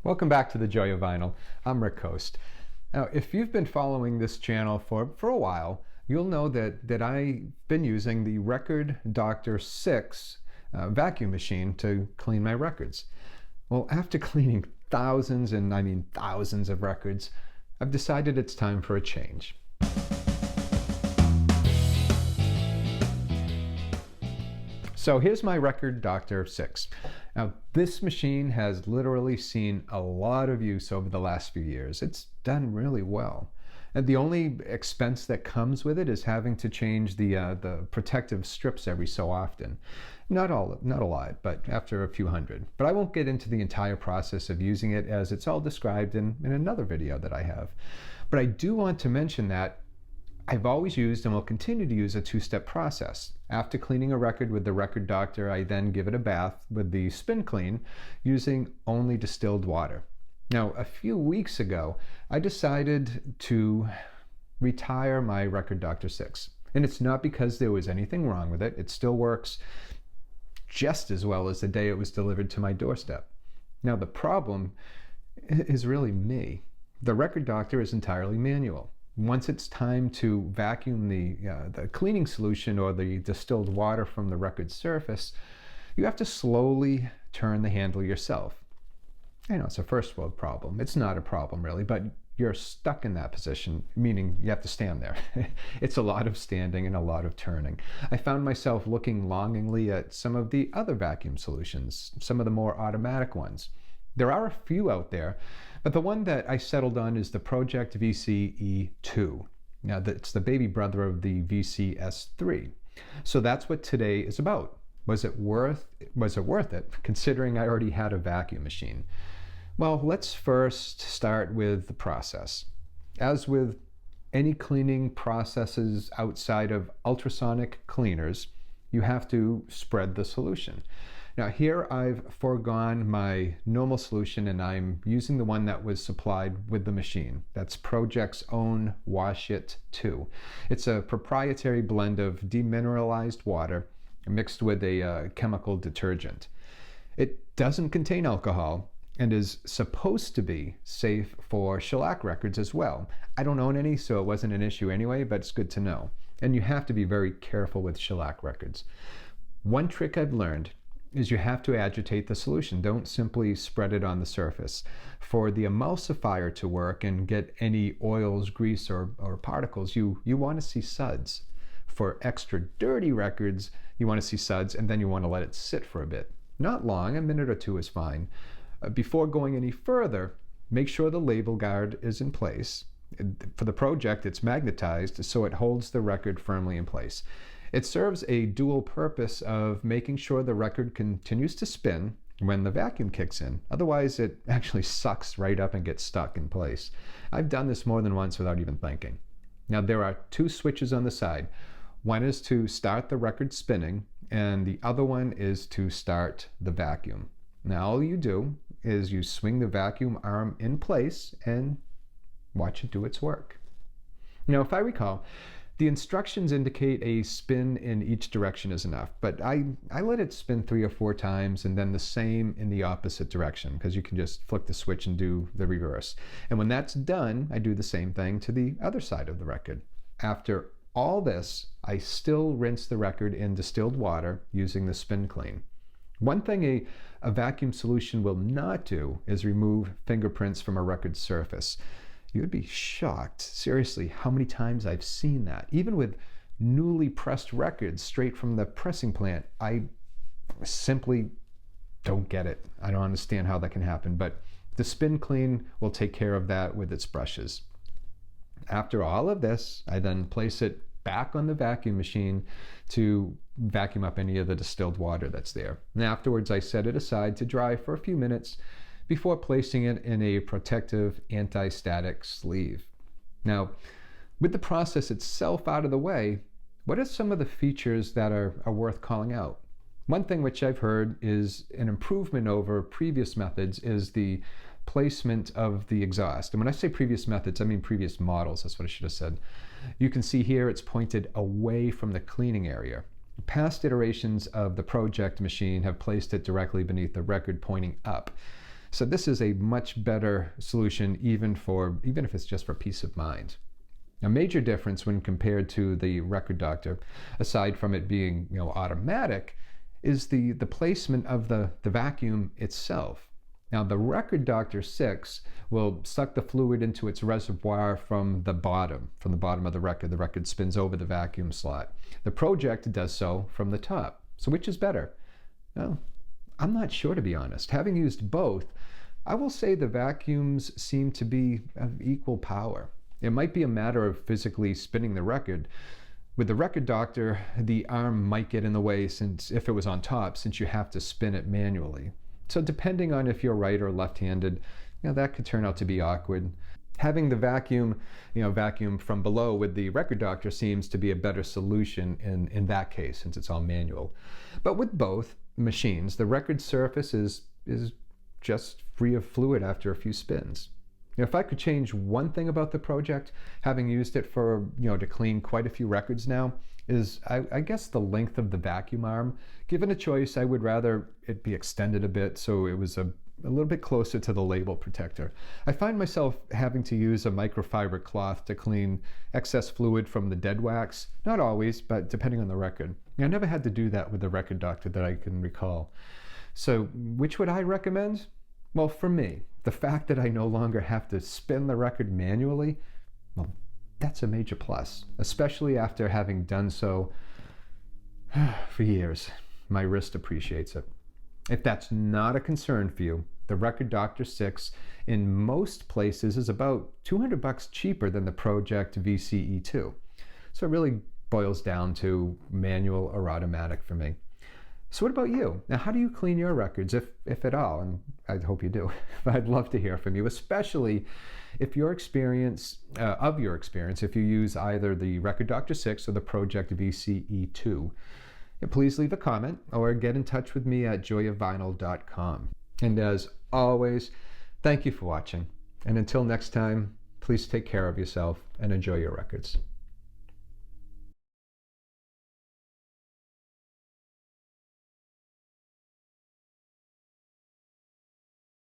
Welcome back to The Joy of Vinyl. I'm Rick Coste. Now, if you've been following this channel for a while, you'll know that I've been using the Record Doctor 6 vacuum machine to clean my records. Well, after cleaning thousands, and I mean thousands of records, I've decided it's time for a change. So here's my Record Doctor 6. Now, this machine has literally seen a lot of use over the last few years. It's done really well. And the only expense that comes with it is having to change the protective strips every so often. Not a lot, but after a few hundred. But I won't get into the entire process of using it, as it's all described in another video that I have. But I do want to mention that I've always used and will continue to use a two-step process. After cleaning a record with the Record Doctor, I then give it a bath with the Spin Clean using only distilled water. Now, a few weeks ago, I decided to retire my Record Doctor 6. And it's not because there was anything wrong with it. It still works just as well as the day it was delivered to my doorstep. Now, the problem is really me. The Record Doctor is entirely manual. Once it's time to vacuum the cleaning solution or the distilled water from the record surface, you have to slowly turn the handle yourself. I know it's a first world problem. It's not a problem really, but you're stuck in that position, meaning you have to stand there. It's a lot of standing and a lot of turning. I found myself looking longingly at some of the other vacuum solutions, some of the more automatic ones. There are a few out there, but the one that I settled on is the Pro-Ject VC-E2. Now, that's the baby brother of the VC-S3. So that's what today is about. Was it worth it, considering I already had a vacuum machine? Well, let's first start with the process. As with any cleaning processes outside of ultrasonic cleaners, you have to spread the solution. Now here I've foregone my normal solution and I'm using the one that was supplied with the machine. That's Pro-Ject's own Wash It 2. It's a proprietary blend of demineralized water mixed with a chemical detergent. It doesn't contain alcohol and is supposed to be safe for shellac records as well. I don't own any, so it wasn't an issue anyway, but it's good to know. And you have to be very careful with shellac records. One trick I've learned is you have to agitate the solution. Don't simply spread it on the surface. For the emulsifier to work and get any oils, grease, or particles, you want to see suds. For extra dirty records, you want to see suds, and then you want to let it sit for a bit. Not long, a minute or two is fine. Before going any further, make sure the label guard is in place. For the Pro-Ject, it's magnetized, so it holds the record firmly in place. It serves a dual purpose of making sure the record continues to spin when the vacuum kicks in. Otherwise, it actually sucks right up and gets stuck in place. I've done this more than once without even thinking. Now, there are two switches on the side. One is to start the record spinning, and the other one is to start the vacuum. Now, all you do is you swing the vacuum arm in place and watch it do its work. Now, if I recall, the instructions indicate a spin in each direction is enough, but I let it spin 3 or 4 times and then the same in the opposite direction, because you can just flick the switch and do the reverse. And when that's done, I do the same thing to the other side of the record. After all this, I still rinse the record in distilled water using the Spin Clean. One thing a vacuum solution will not do is remove fingerprints from a record surface. You would be shocked, seriously, how many times I've seen that. Even with newly pressed records straight from the pressing plant, I simply don't get it. I don't understand how that can happen, but the Spin Clean will take care of that with its brushes. After all of this, I then place it back on the vacuum machine to vacuum up any of the distilled water that's there. And afterwards, I set it aside to dry for a few minutes before placing it in a protective anti-static sleeve. Now, with the process itself out of the way, what are some of the features that are worth calling out? One thing which I've heard is an improvement over previous methods is the placement of the exhaust. And when I say previous methods, I mean previous models. That's what I should have said. You can see here it's pointed away from the cleaning area. Past iterations of the Pro-Ject machine have placed it directly beneath the record, pointing up. So this is a much better solution even if it's just for peace of mind. A major difference when compared to the Record Doctor, aside from it being automatic, is the placement of the vacuum itself. Now the Record Doctor 6 will suck the fluid into its reservoir from the bottom of the record. The record spins over the vacuum slot. The Pro-Ject does so from the top. So which is better? Well, I'm not sure, to be honest. Having used both, I will say the vacuums seem to be of equal power. It might be a matter of physically spinning the record. With the Record Doctor, the arm might get in the way if it was on top, since you have to spin it manually. So depending on if you're right or left-handed, that could turn out to be awkward. Having the vacuum from below with the Record Doctor seems to be a better solution in that case, since it's all manual. But with both machines, the record surface is just free of fluid after a few spins. If I could change one thing about the Pro-Ject, having used it to clean quite a few records now, is I guess the length of the vacuum arm. Given a choice, I would rather it be extended a bit so it was a little bit closer to the label protector. I find myself having to use a microfiber cloth to clean excess fluid from the dead wax. Not always, but depending on the record. I never had to do that with the Record Doctor that I can recall. So which would I recommend? Well, for me, the fact that I no longer have to spin the record manually, well, that's a major plus, especially after having done so for years. My wrist appreciates it. If that's not a concern for you, the Record Doctor 6 in most places is about $200 cheaper than the Pro-Ject VC-E2. So it really boils down to manual or automatic for me. So what about you? Now, how do you clean your records, if at all? And I hope you do. I'd love to hear from you, especially if your experience, if you use either the Record Doctor 6 or the Pro-Ject VC-E2. Please leave a comment or get in touch with me at joyofvinyl.com. And as always, thank you for watching. And until next time, please take care of yourself and enjoy your records.